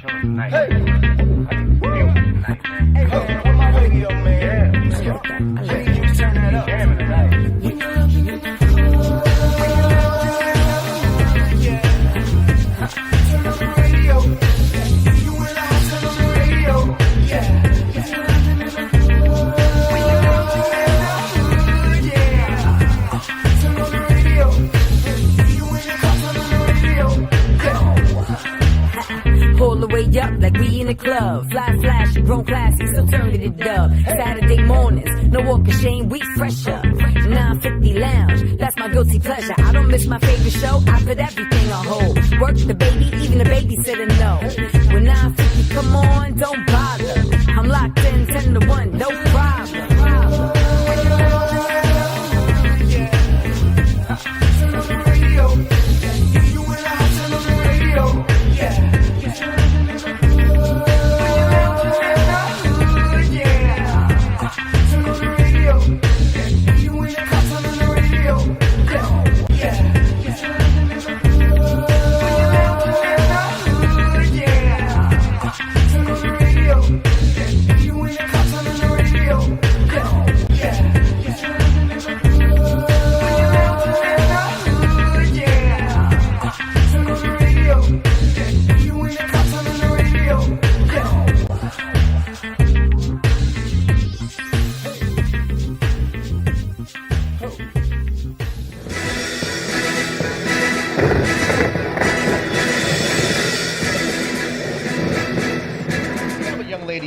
Pull the way up like we in the club. Fly flashy, grown classy, still turn to the dub. Saturday mornings, no walk of shame, we fresher. 950 lounge, that's my guilty pleasure. I don't miss my favorite show, I put everything on hold. Work the baby, even the babysitter know. When 950 come on, don't bother. I'm locked in 10 to 1, no problem.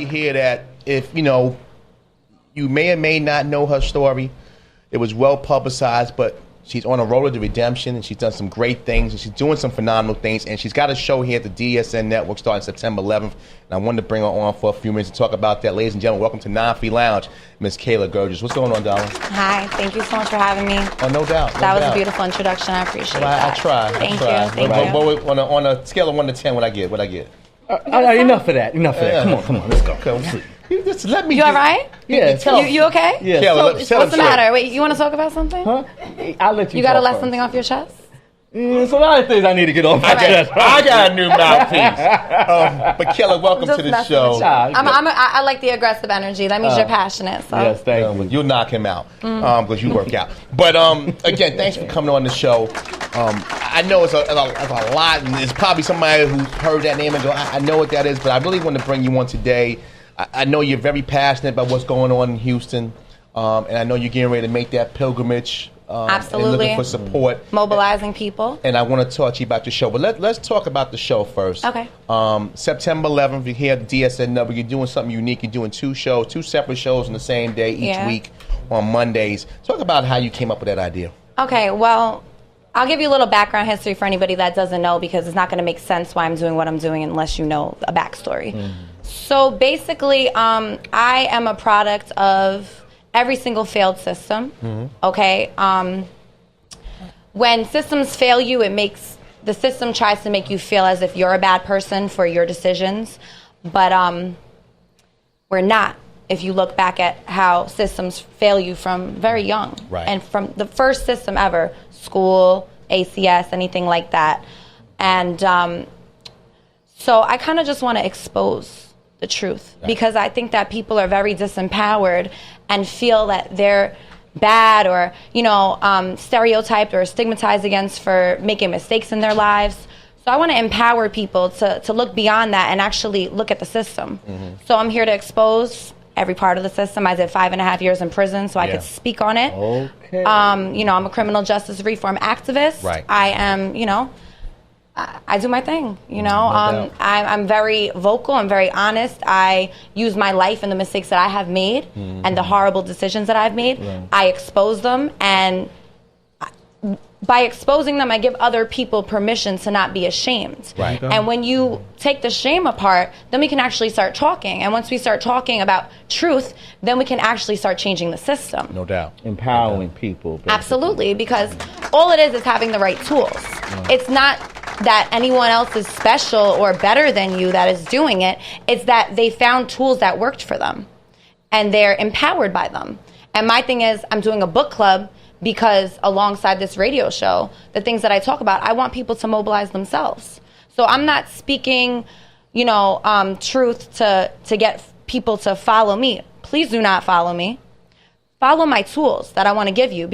Here that if you may or may not know her story, it was well publicized, but she's on a road to redemption and she's done some great things and she's doing some phenomenal things, and she's got a show here at the DSN Network starting September 11th, and I wanted to bring her on for a few minutes to talk about that. Ladies and gentlemen, welcome to 950 Lounge, Miss Kayla Gerdes. What's going on, darling? Hi, thank you so much for having me. Oh, no doubt. That was a beautiful introduction. I appreciate that. I try. Thank you. On a scale of 1 to 10, what I get? Enough of that. Come on, let's go. Okay. Just let me. You all right? Yeah. You okay? Yeah. What's the matter? Wait, you want to talk about something? Huh? I'll let you. You got to talk let first. something off your chest? There's a lot of things I need to get off my chest. I got a new mouthpiece. But Kayla, welcome to the show. I like the aggressive energy. That means you're passionate. So. Yes, thank you. You'll knock him out because you work out. But again, thanks for coming on the show. I know it's a lot, and there's probably somebody who's heard that name and go, I know what that is, but I really want to bring you on today. I know you're very passionate about what's going on in Houston, and I know you're getting ready to make that pilgrimage. Absolutely. And looking for support. Mobilizing people. And I want to talk to you about the show. But let's talk about the show first. Okay. September 11th, you're here at the DSN Network. You're doing something unique. You're doing two separate shows on the same day each week on Mondays. Talk about how you came up with that idea. Okay, well, I'll give you a little background history for anybody that doesn't know, because it's not going to make sense why I'm doing what I'm doing unless you know a backstory. So basically, I am a product of every single failed system. Okay, when systems fail you, the system tries to make you feel as if you're a bad person for your decisions, but we're not. If you look back at how systems fail you from very young, and from the first system ever, school, ACS, anything like that, and so I kind of just want to expose the truth, because I think that people are very disempowered and feel that they're bad or, stereotyped or stigmatized against for making mistakes in their lives. So I want to empower people to look beyond that and actually look at the system. So I'm here to expose every part of the system. I did 5.5 years in prison, so I could speak on it. Okay. I'm a criminal justice reform activist. I am, I do my thing, I'm very vocal, I'm very honest. I use my life and the mistakes that I have made and the horrible decisions that I've made. I expose them, and by exposing them, I give other people permission to not be ashamed. And when you take the shame apart, then we can actually start talking. And once we start talking about truth, then we can actually start changing the system. No doubt. Empowering people. Basically. Absolutely, because all it is having the right tools. It's not that anyone else is special or better than you that is doing it. It's that they found tools that worked for them, and they're empowered by them. And my thing is, I'm doing a book club because alongside this radio show, the things that I talk about, I want people to mobilize themselves. So I'm not speaking, truth to get people to follow me. Please do not follow me. Follow my tools that I want to give you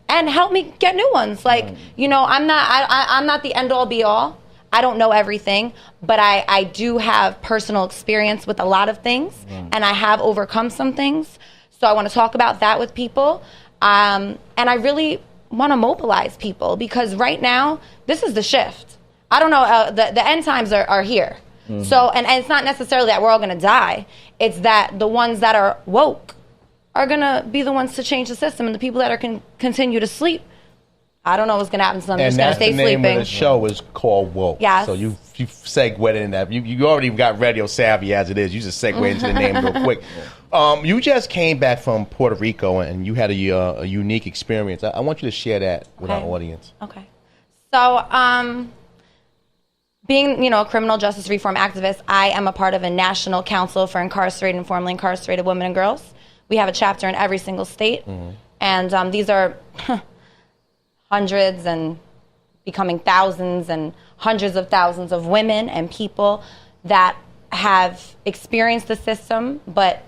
and help me get new ones. Like, I'm not the end all be all. I don't know everything, but I do have personal experience with a lot of things, and I have overcome some things. So I want to talk about that with people. And I really want to mobilize people because right now, this is the shift. I don't know, the end times are here. So, and it's not necessarily that we're all going to die. It's that the ones that are woke are going to be the ones to change the system, and the people that are continue to sleep, I don't know what's going to happen to them. They're just going to stay sleeping. And the name of the show is called Woke. Yes. So you segued in that. You already got radio savvy as it is. You just segued into the name real quick. You just came back from Puerto Rico, and you had a unique experience. I want you to share that with our audience. Okay. So, being, a criminal justice reform activist, I am a part of a national council for incarcerated and formerly incarcerated women and girls. We have a chapter in every single state. And these are hundreds and becoming thousands and hundreds of thousands of women and people that have experienced the system, but,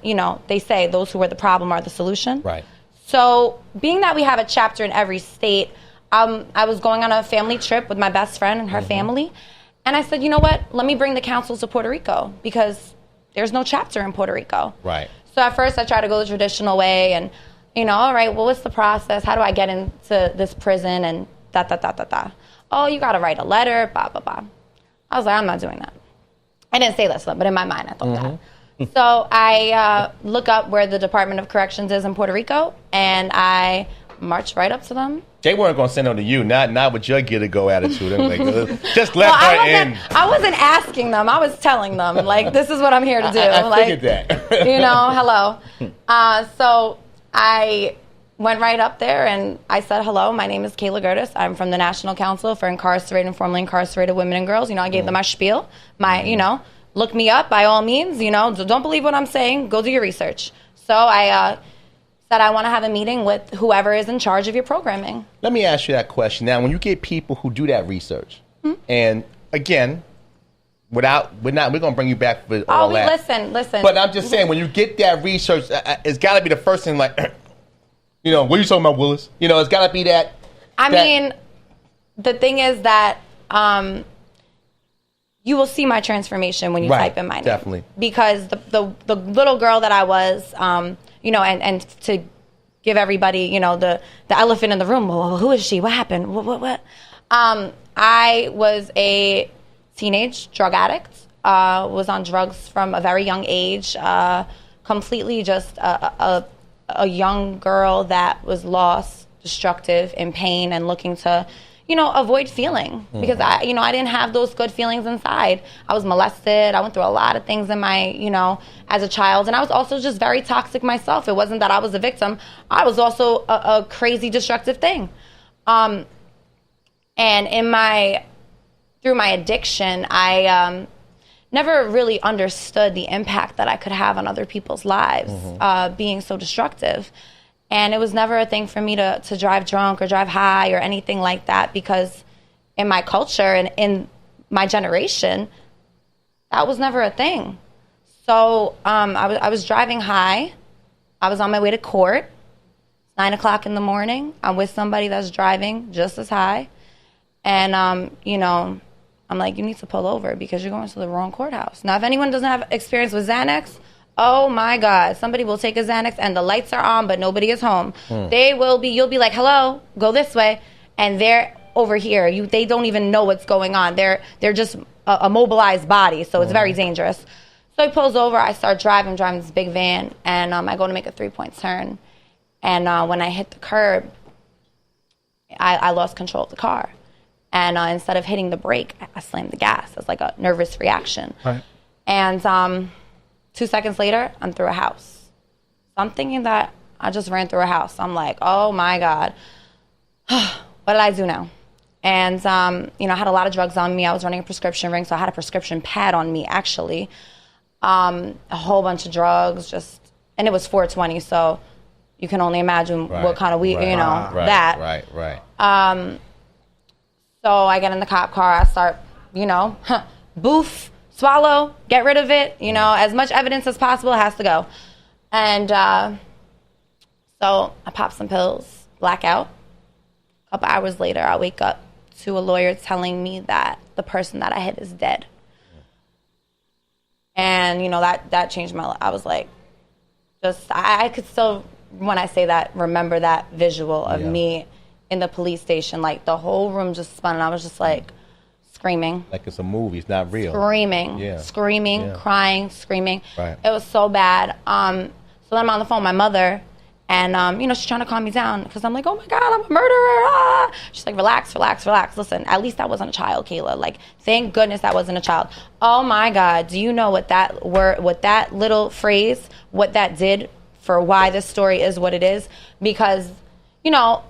they say those who are the problem are the solution. Right. So being that we have a chapter in every state, I was going on a family trip with my best friend and her family, and I said, you know what, let me bring the council to Puerto Rico because there's no chapter in Puerto Rico. Right. So at first I tried to go the traditional way and, all right, well, what's the process? How do I get into this prison and da. Oh, you got to write a letter, blah, blah, blah. I was like, I'm not doing that. I didn't say that, but in my mind I thought that. So I look up where the Department of Corrections is in Puerto Rico, and I marched right up to them. They weren't going to send them to you, not with your get-a-go attitude. Like, just let her in. I wasn't asking them. I was telling them, like, this is what I'm here to do. I figured that. Hello. So I went right up there, and I said, hello, my name is Kayla Gerdes. I'm from the National Council for Incarcerated and Formerly Incarcerated Women and Girls. I gave them my spiel. Look me up by all means. Don't believe what I'm saying. Go do your research. So I said I want to have a meeting with whoever is in charge of your programming. Let me ask you that question. Now, when you get people who do that research, and again, we're going to bring you back for all that. Listen. But I'm just saying, when you get that research, it's got to be the first thing, like, what are you talking about, Willis? It's got to be that. I mean, the thing is that you will see my transformation when you type in my name. Definitely. Because the little girl that I was, and to give everybody, the elephant in the room, well, who is she? What happened? What? I was a teenage drug addict, was on drugs from a very young age, completely just a young girl that was lost, destructive, in pain, and looking to, avoid feeling. Because I didn't have those good feelings inside. I was molested. I went through a lot of things in my, as a child. And I was also just very toxic myself. It wasn't that I was a victim. I was also a crazy, destructive thing. And through my addiction, I never really understood the impact that I could have on other people's lives, being so destructive. And it was never a thing for me to drive drunk or drive high or anything like that, because in my culture and in my generation, that was never a thing. So I was driving high. I was on my way to court. It's 9 o'clock in the morning. I'm with somebody that's driving just as high. And, I'm like, you need to pull over because you're going to the wrong courthouse. Now, if anyone doesn't have experience with Xanax, oh my God, somebody will take a Xanax and the lights are on, but nobody is home. You'll be like, hello, go this way. And they're over here. They don't even know what's going on. They're just a mobilized body. So it's very dangerous. So he pulls over. I start driving this big van, and I go to make a 3-point turn. And when I hit the curb, I lost control of the car. And instead of hitting the brake, I slammed the gas. It's like a nervous reaction. Right. And 2 seconds later, I'm through a house. So I'm thinking that I just ran through a house. I'm like, oh my God, what did I do now? And, I had a lot of drugs on me. I was running a prescription ring, so I had a prescription pad on me, actually. A whole bunch of drugs, and it was 420, so you can only imagine what kind of weed, that. Right. So I get in the cop car, I start, boof, swallow, get rid of it. You know, as much evidence as possible has to go. And so I pop some pills, blackout. A couple hours later, I wake up to a lawyer telling me that the person that I hit is dead. And, you know, that changed my life. I was like, I could still, when I say that, remember that visual of me in the police station. Like, the whole room just spun, and I was just like screaming. Like it's a movie, it's not real. Screaming, crying, screaming. Right. It was so bad. So then I'm on the phone with my mother, and, you know, she's trying to calm me down because I'm like, oh, my God, I'm a murderer. Ah. She's like, relax. Listen, at least that wasn't a child, Kayla. Like, thank goodness that wasn't a child. Oh, my God. Do you know what that little phrase, what that did for why this story is what it is? Because, you know,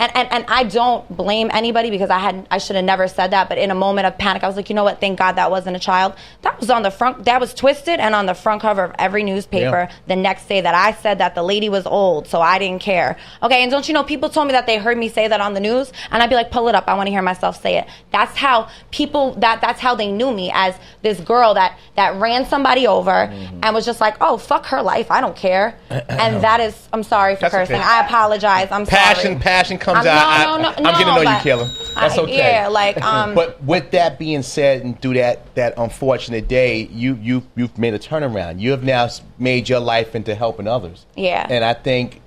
and I don't blame anybody because I should have never said that. But in a moment of panic, I was like, you know what? Thank God that wasn't a child. That was on the front. That was twisted and on the front cover of every newspaper the next day that I said that the lady was old, so I didn't care. Okay, and don't you know, people told me that they heard me say that on the news, and I'd be like, pull it up. I want to hear myself say it. That's how people. That's how they knew me, as this girl that ran somebody over and was just like, oh, fuck her life. I don't care. And that is. I'm sorry for cursing. Okay. I apologize. I'm sorry. Passion comes out. I'm getting to know you, Kayla. That's okay. Yeah, like. But with that being said, and through that unfortunate day, you've made a turnaround. You have now made your life into helping others. Yeah. And I think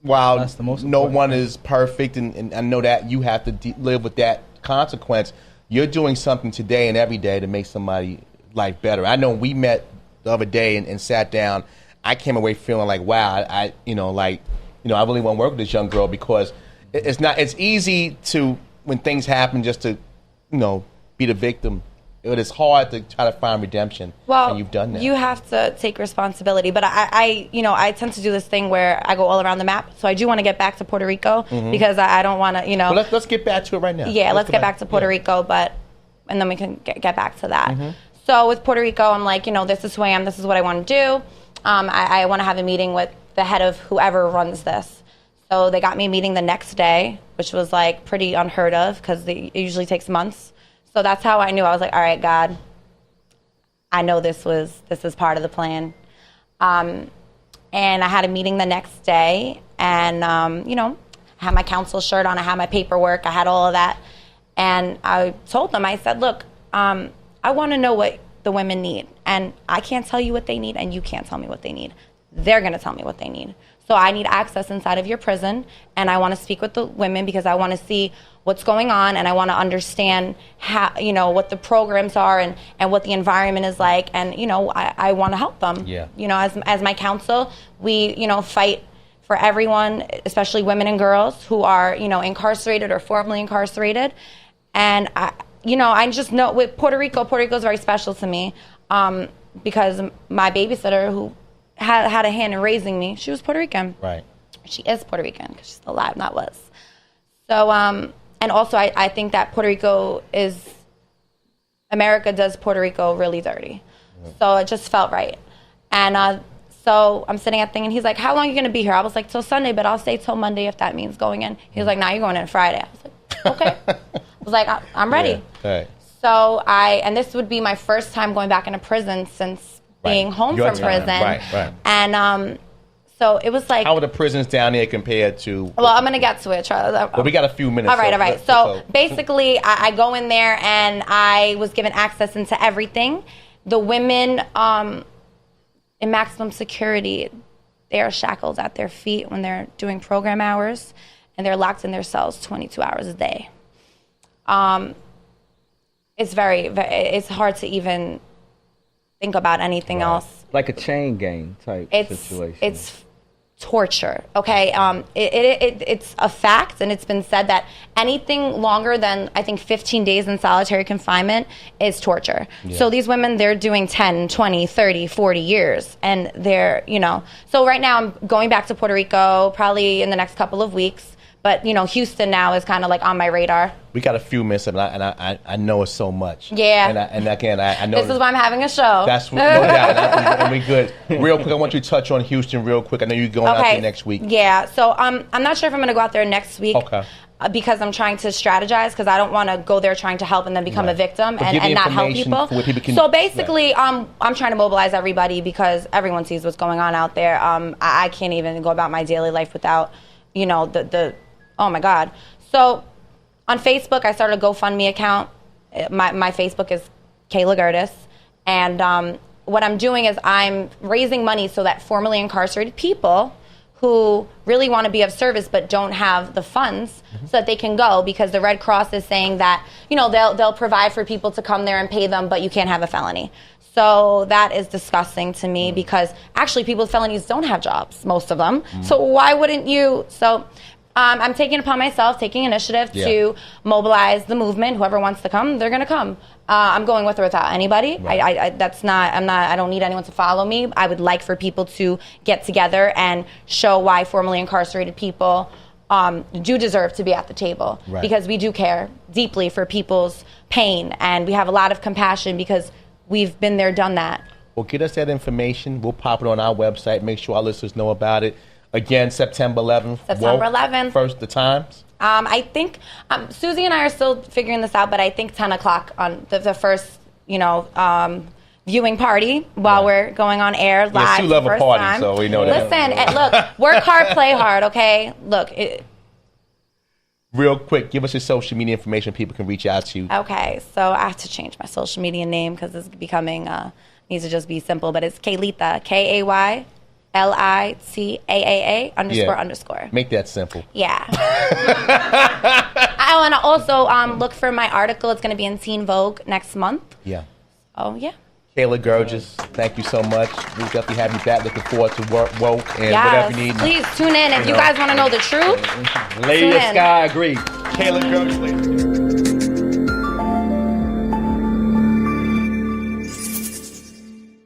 while that's the most no one is perfect, and I know that you have to live with that consequence, you're doing something today and every day to make somebody's life better. I know we met the other day and sat down. I came away feeling like, wow, I really want to work with this young girl, because it's easy to, when things happen, just to, be the victim. It is hard to try to find redemption. Well, and you've done that. You have to take responsibility. But I tend to do this thing where I go all around the map. So I do want to get back to Puerto Rico because I don't want to, Well, let's get back to it right now. Yeah, let's get back to Puerto Rico, and then we can get back to that. So with Puerto Rico, I'm like, this is who I am. This is what I want to do. I want to have a meeting with the head of whoever runs this. So they got me a meeting the next day, which was like pretty unheard of because it usually takes months. So that's how I knew. I was like, all right, God, I know this is part of the plan. And I had a meeting the next day, and, I had my council shirt on, I had my paperwork, I had all of that. And I told them, I said, look, I want to know what the women need. And I can't tell you what they need, and you can't tell me what they need. They're going to tell me what they need. So I need access inside of your prison, and I want to speak with the women because I want to see what's going on, and I want to understand how, what the programs are and what the environment is like, and, I want to help them. Yeah. As my counsel, we, fight for everyone, especially women and girls who are, incarcerated or formerly incarcerated. And, I just know with Puerto Rico is very special to me because my babysitter who had a hand in raising me, she was Puerto Rican. Right. She is Puerto Rican because she's still alive, not was. So, and also I think that America does Puerto Rico really dirty. So it just felt right. And so I'm sitting at the thing, and he's like, how long are you going to be here? I was like, till Sunday, but I'll stay till Monday if that means going in. He was like, nah, you're going in Friday. I was like, okay. I was like, I'm ready. Yeah. Right. So and this would be my first time going back into prison since being home from prison. Right. And so it was like... How are the prisons down there compared to... Well, I'm going to get to it, Charles. Well, we got a few minutes. All right. So basically, I go in there, and I was given access into everything. The women in maximum security, they are shackled at their feet when they're doing program hours, and they're locked in their cells 22 hours a day. It's hard to even think about anything else. Like a chain gang type situation. It's torture, okay? It's a fact, and it's been said that anything longer than, I think, 15 days in solitary confinement is torture. Yeah. So these women, they're doing 10, 20, 30, 40 years, and they're, So right now I'm going back to Puerto Rico probably in the next couple of weeks, But Houston now is kind of like on my radar. We got a few minutes, and I know it's so much. Yeah. And again, I know this is why I'm having a show. That's no doubt, and we good. Real quick, I want you to touch on Houston real quick. I know you're going out there next week. Yeah. So I'm not sure if I'm going to go out there next week. Okay. Because I'm trying to strategize, because I don't want to go there trying to help and then become a victim and not help people. So basically, I'm trying to mobilize everybody because everyone sees what's going on out there. I can't even go about my daily life without, oh my God. So on Facebook, I started a GoFundMe account. My Facebook is Kayla Gerdes. And what I'm doing is I'm raising money so that formerly incarcerated people who really want to be of service but don't have the funds so that they can go, because the Red Cross is saying that, they'll provide for people to come there and pay them, but you can't have a felony. So that is disgusting to me because actually people with felonies don't have jobs, most of them. So why wouldn't you? So I'm taking upon myself, taking initiative to mobilize the movement. Whoever wants to come, they're going to come. I'm going with or without anybody. Right. I don't need anyone to follow me. I would like for people to get together and show why formerly incarcerated people do deserve to be at the table. Right. Because we do care deeply for people's pain, and we have a lot of compassion because we've been there, done that. Well, get us that information. We'll pop it on our website. Make sure our listeners know about it. Again, September 11th. September 11th. First, the times? I think Susie and I are still figuring this out, but I think 10 o'clock on the first, viewing party while we're going on air live. You love a party, time. So we know that. Listen, look, work hard, play hard, okay? Look. Real quick, give us your social media information. People can reach out to you. Okay, so I have to change my social media name because it's becoming, needs to just be simple, but it's Kaylita, KAYLITAAA __. Make that simple. Yeah. I want to also look for my article. It's going to be in Teen Vogue next month. Yeah. Oh, yeah. Kayla Gerdes, thank you so much. We'll definitely have you back. Looking forward to Woke and whatever you need. Please tune in if you guys want to know the truth. Lady of Sky agreed. Kayla Gerdes.